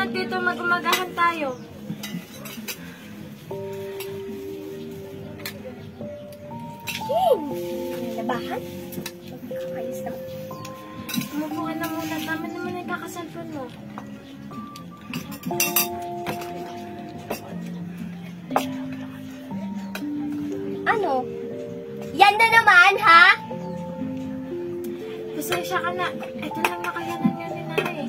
Halina't dito, mag-umagahan tayo. Labahan? Ayos naman. Umupo ka na muna. Tama naman ang kakasalpon mo. Ano? Yan na naman, ha? Pasensya ka na. Ito lang nakayanan niya ni nanay.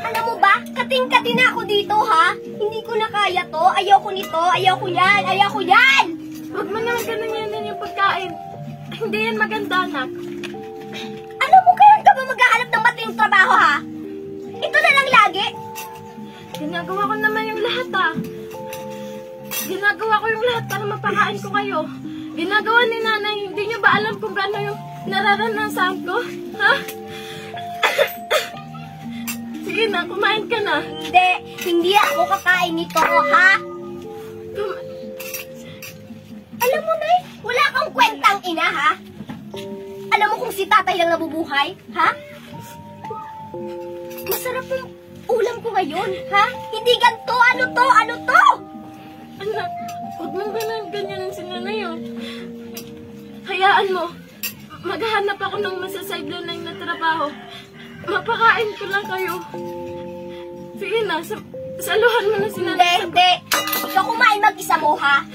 Alam mo ba? Kating-kati na ako dito, ha? Hindi ko na kaya to. Ayoko nito. Ayoko yan. Ayoko yan! Huwag mo naman ganun yung pagkain. Hindi yan maganda, anak. Alam mo, kailan ka ba maghahanap ng matinong trabaho, ha? Ito na lang lagi. Ginagawa ko naman yung lahat, ah. Ginagawa ko yung lahat para mapakain ko kayo. Ginagawa ni nanay, hindi niya ba alam kung gaano yung nararanasan ko? Ha? Sige na, kumain ka na. Hindi ako kakain nito, ha? Alam mo, Nay, wala kang kwentang ina, ha? Alam mo kung si tatay lang nabubuhay, ha? Masarap yung ulam ko ngayon, ha? Hindi ganito, ano to? Ano to? Anak, huwag mong ganyan si nanay, oh. Hayaan mo. Maghahanap ako ng masasideline na trabaho. Mapakain ko lang kayo. Sige na, saluhan mo na si nanay. Hindi. Ikaw kumain mag-isa mo, ha?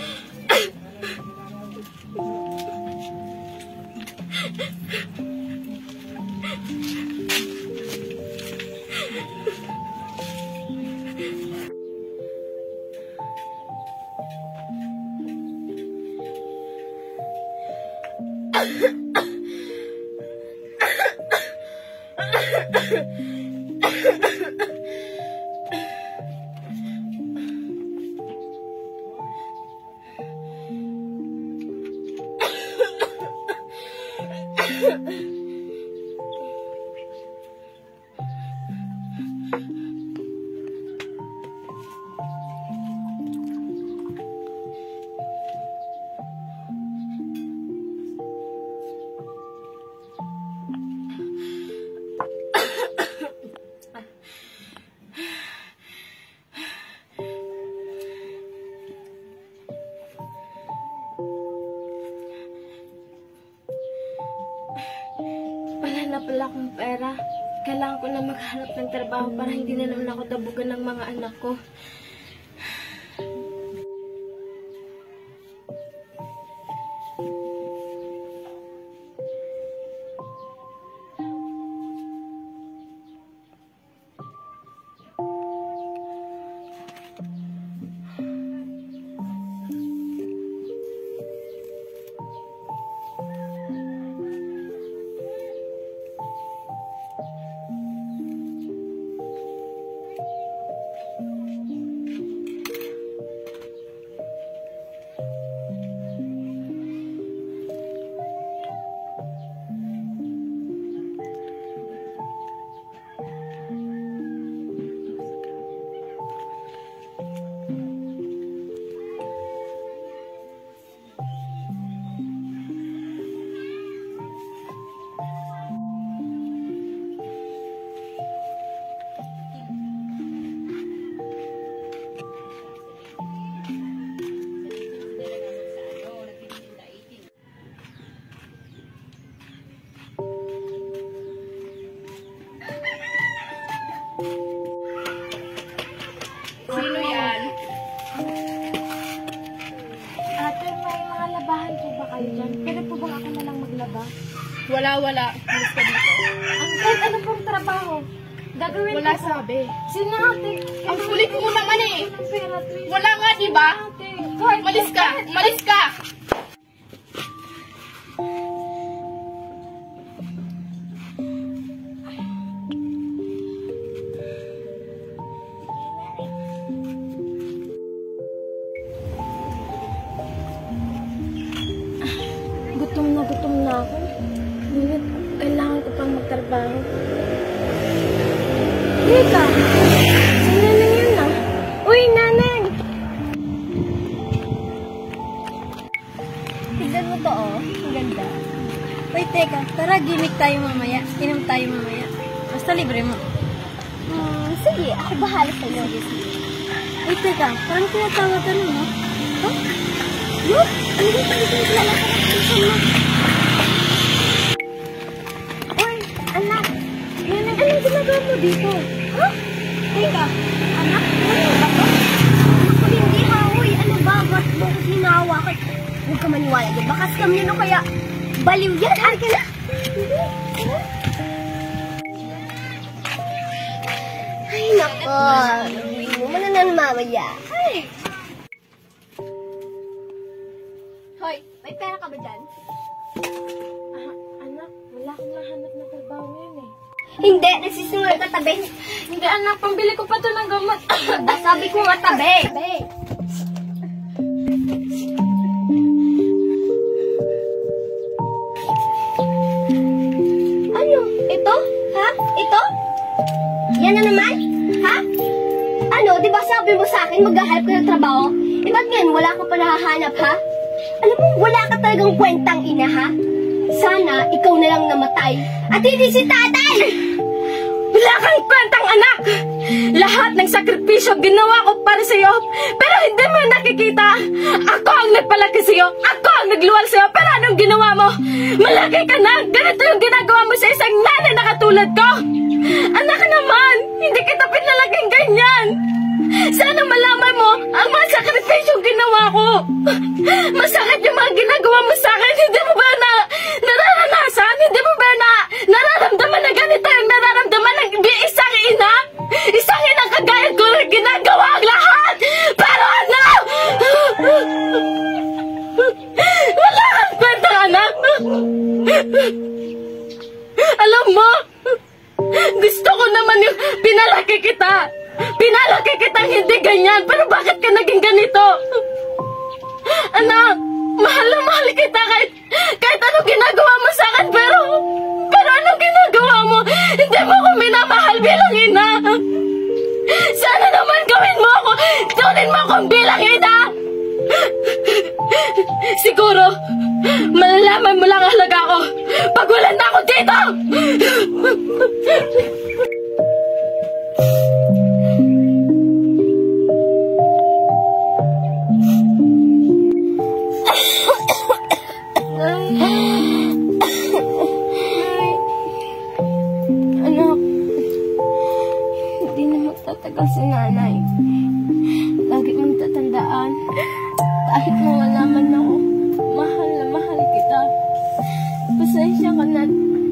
Wala na pala akong pera. Kailangan ko na maghanap ng trabaho para hindi na naman ako dabugan ng mga anak ko. Sino yan? Ate, may mga labahan po ba kayo dyan? Pwede po bang ako na lang maglaba? Wala. Alis ka dito. Kahit ano pong trabaho? Gagawin Wala ko po. sabi. Sino ate? Ang sulit mo naman eh. Ang pera, please. Wala nga, diba? Ate, kahit Malis ka! Malis ka! Gutom na ako. Ngunit, kailangan ko pang magtrabaho. Teka! Si nanay yun ah. Uy, nanay! Tignan mo to, oh. Ang ganda. Uy, teka. Tara, gimmick tayo mamaya. Inom tayo mamaya. Basta libre mo. Sige, ako bahala sa'yo. Ay, teka, parang tinatawag ka nun, ha? Huh? Look! Ano ba pala yung lalakarapisan mo? Uy, anak! Anong ginagawa mo dito? Huh? Teka, anak, ano ba to? Ako hindi ha, uy, ano ba? Ba't mo ko hinawa? Huwag ka maniwala doon. Baka scam yun o kaya baliw yan. Halika na! Ay, nako. Hindi mo mananan mamaya. Ay! Hoy, may pera ka ba dyan? Anak, wala akong nahanap na trabaho ngayon eh. Hindi, nagsisingal ka tabi. Hindi anak, pambili ko pa to ng gamot. Sabi ko nga tabi. Ano? Ito? Ha? Ito? Yan na naman? Ha? Ano? Di ba sabi mo sa akin maghahanap ka ng trabaho? Eh ba't ngayon wala ka pa nahahanap ha? Alam mo, wala ka talagang kwentang ina ha? Sana ikaw na lang namatay at hindi si tatay! Wala kang kwentang anak! Lahat ng sakripisyo ginawa ko para sa'yo, pero hindi mo nakikita! Ako ang nagpalaki sa'yo! Ako ang nagluwal sa'yo! Pero anong ginawa mo? Malaki ka na! Ganito yung ginagawa mo sa isang nanay na katulad ko! Anak naman! Hindi kita pinalaking ganyan! Sana malaman mo ang mga sakripisyong ginawa ko! Masakit yung mga ginagawa mo sa akin! Hindi mo ba nararanasan? Hindi mo ba nararamdaman na ganito yung nararamdaman ng isang ina? Isang inang kagaya ko na ginagawa ang lahat! Pero ano? Wala kang kwentang anak! Alam mo, gusto ko naman yung pinalaki kita! Pinalaki kitang hindi ganyan, pero bakit ka naging ganito? Anak, mahal na mahal kita kahit anong ginagawa mo sa akin, pero anong ginagawa mo? Hindi mo ako minamahal bilang ina. Sana naman gawin mo ako, tunin mo akong bilang ina. Siguro, malalaman mo lang ang halaga ko pag wala na ako dito. Anak, hindi na magtatagal si nanay. Lagi mong tatandaan, kahit mawala man ako, mahal na mahal kita. Pasensya ka na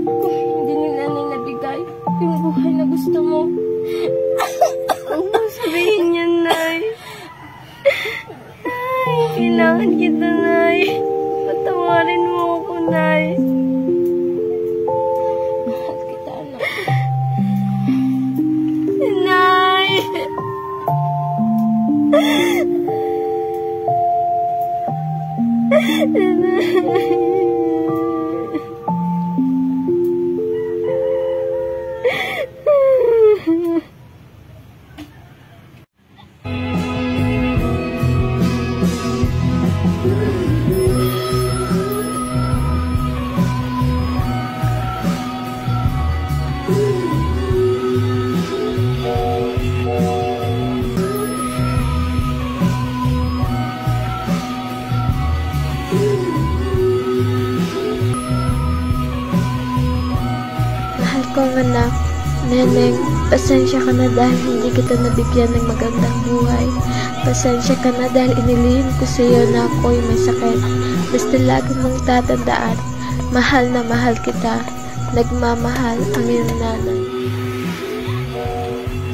kung hindi ni nanay nabigay yung buhay na gusto mo. Huwag mo sabihin yan, Nay. Ay, kailangan kita, Nay. Patawarin mo ako, Nay. Mahal kita, anak. Nay! Mahal kong anak, Neneng, pasensya ka na dahil hindi kita nabigyan ng magandang buhay. Pasensya ka na dahil inilihim ko sa iyo na ako'y may sakit. Basta lagi mong tatandaan, mahal na mahal kita. Nagmamahal ang iyong nanay.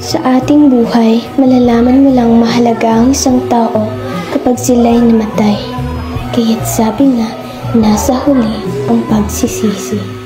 Sa ating buhay, malalaman mo lang mahalaga ang isang tao kapag sila'y namatay. Kaya't sabi nga, nasa huli ang pagsisisi.